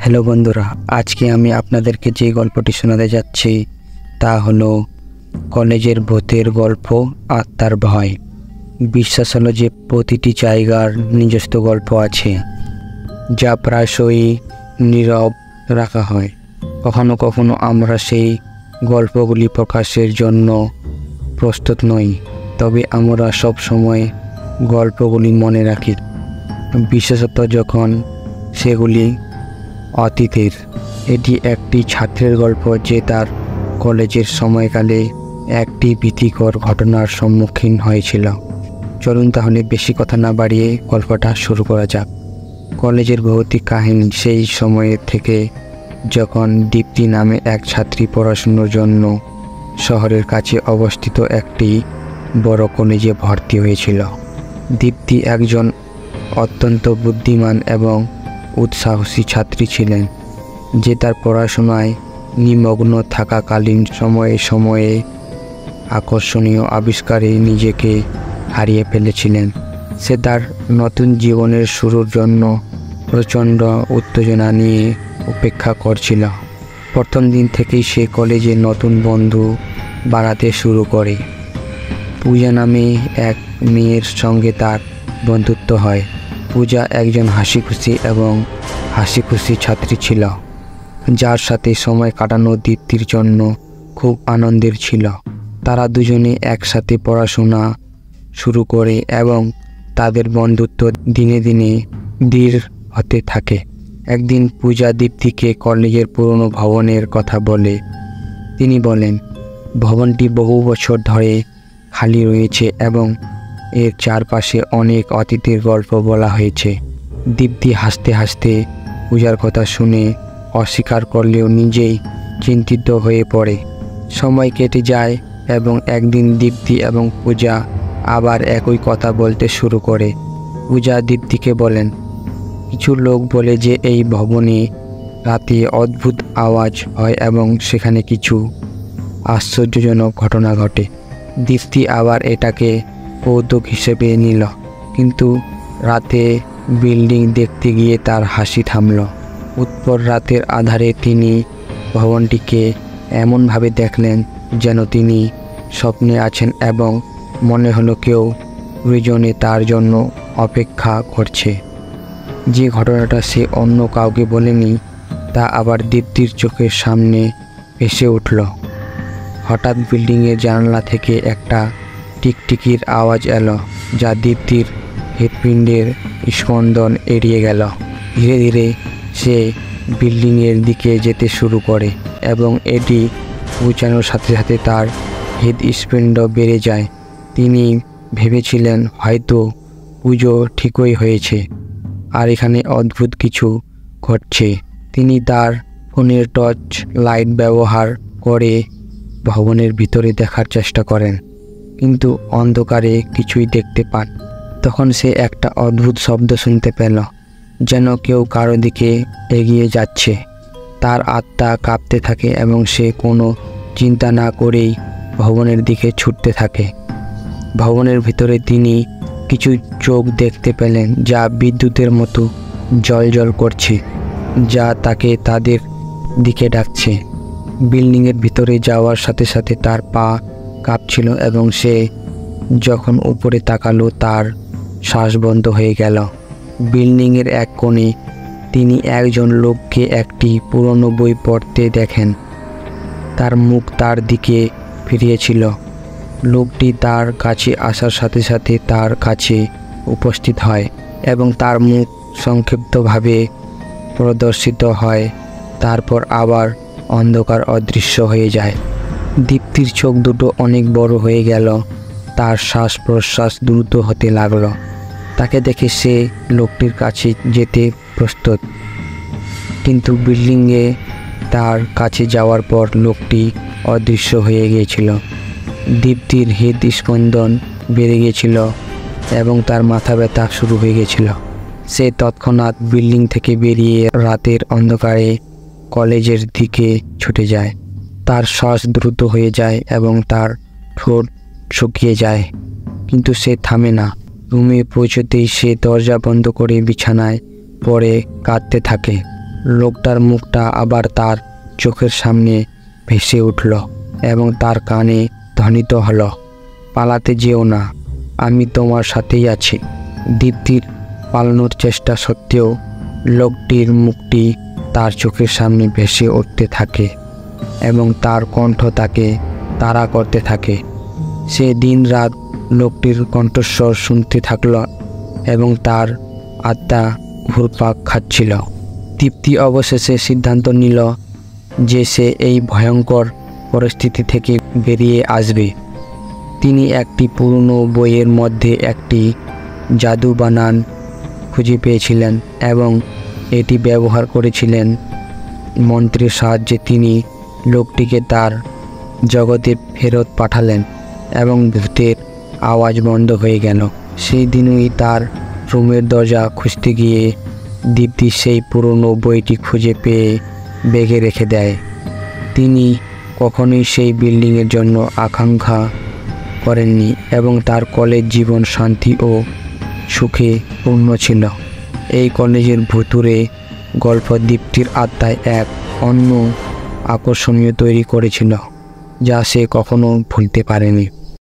Hello বন্ধুরা, আজকে আমি আপনাদেরকে যে গল্পটি শোনাতে যাচ্ছি তা হলো কলেজের ভূতের গল্প আর তার ভয়। বিশ্বাস হলো যে প্রতিটি জায়গার নিজস্ব গল্প আছে, যা প্রায়শই নীরব রাখা হয়। কখনো কখনো আমরা সেই গল্পগুলি প্রকাশের জন্য প্রস্তুত নই, তবে আমরা সব সময় গল্পগুলি মনে রাখি, বিশেষত যখন সেগুলি অতীতের। এটি একটি ছাত্রের গল্প যে তার কলেজের সময়কালে একটি ভীতিকর ঘটনার সম্মুখীন হয়েছিল। চলুন তাহলে বেশি কথা না বাড়িয়ে গল্পটা শুরু করা যাক। কলেজের ভৌতিক কাহিনী সেই সময়ের থেকে যখন দীপ্তি নামে এক ছাত্রী পড়াশুনোর জন্য শহরের কাছে অবস্থিত একটি বড় কলেজে ভর্তি হয়েছিল। দীপ্তি একজন অত্যন্ত বুদ্ধিমান এবং উৎসাহী ছাত্রী ছিলেন, যে তার পড়াশোনায় নিমগ্ন থাকাকালীন সময়ে সময়ে আকর্ষণীয় আবিষ্কারে নিজেকে হারিয়ে ফেলেছিলেন। সে তার নতুন জীবনের শুরুর জন্য প্রচণ্ড উত্তেজনা নিয়ে অপেক্ষা করছিল। প্রথম দিন থেকেই সে কলেজে নতুন বন্ধু বানাতে শুরু করে। পূজা নামে এক মেয়ের সঙ্গে তার বন্ধুত্ব হয়। পূজা একজন হাসিখুশি ছাত্রী ছিল, যার সাথে সময় কাটানো দীপ্তির জন্য খুব আনন্দের ছিল। তারা দুজনে একসাথে পড়াশোনা শুরু করে এবং তাদের বন্ধুত্ব দিনে দিনে দৃঢ় হতে থাকে। একদিন পূজা দীপ্তিকে কলেজের পুরনো ভবনের কথা বলে। তিনি বলেন, ভবনটি বহু বছর ধরে খালি রয়েছে এবং এর চারপাশে অনেক অতীতের গল্প বলা হয়েছে। দীপ্তি হাসতে হাসতে পূজার কথা শুনে অস্বীকার করলেও নিজেই চিন্তিত হয়ে পড়ে। সময় কেটে যায় এবং একদিন দীপ্তি এবং পূজা আবার একই কথা বলতে শুরু করে। পূজা দীপ্তিকে বলেন, কিছু লোক বলে যে এই ভবনে রাতে অদ্ভুত আওয়াজ হয় এবং সেখানে কিছু আশ্চর্যজনক ঘটনা ঘটে। দীপ্তি আবার এটাকে কৌতুক হিসেবে নিল, কিন্তু রাতে বিল্ডিং দেখতে গিয়ে তার হাসি থামল। উৎপর রাতের আধারে তিনি ভবনটিকে এমনভাবে দেখলেন যেন তিনি স্বপ্নে আছেন এবং মনে হলো কেউ প্রয়োজনে তার জন্য অপেক্ষা করছে। যে ঘটনাটা সে অন্য কাউকে বলেনি তা আবার দীপ্তির চোখের সামনে ভেসে উঠল। হঠাৎ বিল্ডিংয়ের জানালা থেকে একটা টিকটিকির আওয়াজ এলো, যা দীপ্তির হৃৎপিণ্ডের স্পন্দন এড়িয়ে গেল। ধীরে ধীরে সে বিল্ডিংয়ের দিকে যেতে শুরু করে এবং এটি পৌঁছানোর সাথে সাথে তার হৃৎস্পন্দন বেড়ে যায়। তিনি ভেবেছিলেন হয়তো পুজো ঠিকই হয়েছে আর এখানে অদ্ভুত কিছু ঘটছে। তিনি তার ফোনের টর্চ লাইট ব্যবহার করে ভবনের ভিতরে দেখার চেষ্টা করেন, কিন্তু অন্ধকারে কিছুই দেখতে পান। তখন সে একটা অদ্ভুত শব্দ শুনতে পেল, যেন কেউ কারো দিকে এগিয়ে যাচ্ছে। তার আত্মা কাঁপতে থাকে এবং সে কোনো চিন্তা না করেই ভবনের দিকে ছুটতে থাকে। ভবনের ভিতরে তিনি কিছু চোখ দেখতে পেলেন যা বিদ্যুতের মতো জ্বলজ্বল করছে, যা তাকে তাদের দিকে ডাকছে। বিল্ডিংয়ের ভিতরে যাওয়ার সাথে সাথে তার পা কাঁপছিল এবং সে যখন উপরে তাকালো তার শ্বাস বন্ধ হয়ে গেল। বিল্ডিংয়ের এক কোণে তিনি একজন লোককে একটি পুরনো বই পড়তে দেখেন। তার মুখ তার দিকে ফিরিয়েছিল। লোকটি তার কাছে আসার সাথে সাথে তার কাছে উপস্থিত হয় এবং তার মুখ সংক্ষিপ্তভাবে প্রদর্শিত হয়, তারপর আবার অন্ধকার অদৃশ্য হয়ে যায়। দীপ্তির চোখ দুটো অনেক বড় হয়ে গেল, তার শ্বাস প্রশ্বাস দ্রুত হতে লাগলো। তাকে দেখে সে লোকটির কাছে যেতে প্রস্তুত, কিন্তু বিল্ডিংয়ে তার কাছে যাওয়ার পর লোকটি অদৃশ্য হয়ে গিয়েছিল। দীপ্তির হৃৎস্পন্দন বেড়ে গিয়েছিল এবং তার মাথা ব্যথা শুরু হয়ে গিয়েছিল। সে তৎক্ষণাৎ বিল্ডিং থেকে বেরিয়ে রাতের অন্ধকারে কলেজের দিকে ছুটে যায়। তার শ্বাস দ্রুত হয়ে যায় এবং তার ঠোঁট শুকিয়ে যায়, কিন্তু সে থামে না। রুমে পৌঁছতেই সে দরজা বন্ধ করে বিছানায় পড়ে কাঁদতে থাকে। লোকটার মুখটা আবার তার চোখের সামনে ভেসে উঠল এবং তার কানে ধ্বনিত হলো, পালাতে যেও না, আমি তোমার সাথেই আছি। দীপ্তির পালানোর চেষ্টা সত্ত্বেও লোকটির মুখটি তার চোখের সামনে ভেসে উঠতে থাকে এবং তার কণ্ঠ তাকে তাড়া করতে থাকে। সে দিন রাত লোকটির কণ্ঠস্বর শুনতে থাকল এবং তার আত্মা ঘুরপাক খাচ্ছিল। দীপ্তি অবশেষে সিদ্ধান্ত নিল যে সে এই ভয়ঙ্কর পরিস্থিতি থেকে বেরিয়ে আসবে। তিনি একটি পুরনো বইয়ের মধ্যে একটি জাদু বানান খুঁজে পেয়েছিলেন এবং এটি ব্যবহার করেছিলেন। মন্ত্রের সাহায্যে তিনি লোকটিকে তার জগতে ফেরত পাঠালেন এবং ভূতের আওয়াজ বন্ধ হয়ে গেল। সেই দিনই তার রুমের দরজা খুঁজতে গিয়ে দীপ্তি সেই পুরনো বইটি খুঁজে পেয়ে ব্যাগে রেখে দেয়। তিনি কখনোই সেই বিল্ডিংয়ের জন্য আকাঙ্ক্ষা করেননি এবং তার কলেজ জীবন শান্তি ও সুখে পূর্ণ ছিল। এই কলেজের ভুতুড়ে গল্প দীপ্তির আত্মায় এক অন্য আকর্ষণীয় তৈরি করেছিল, যা সে কখনো ভুলতে পারেনি।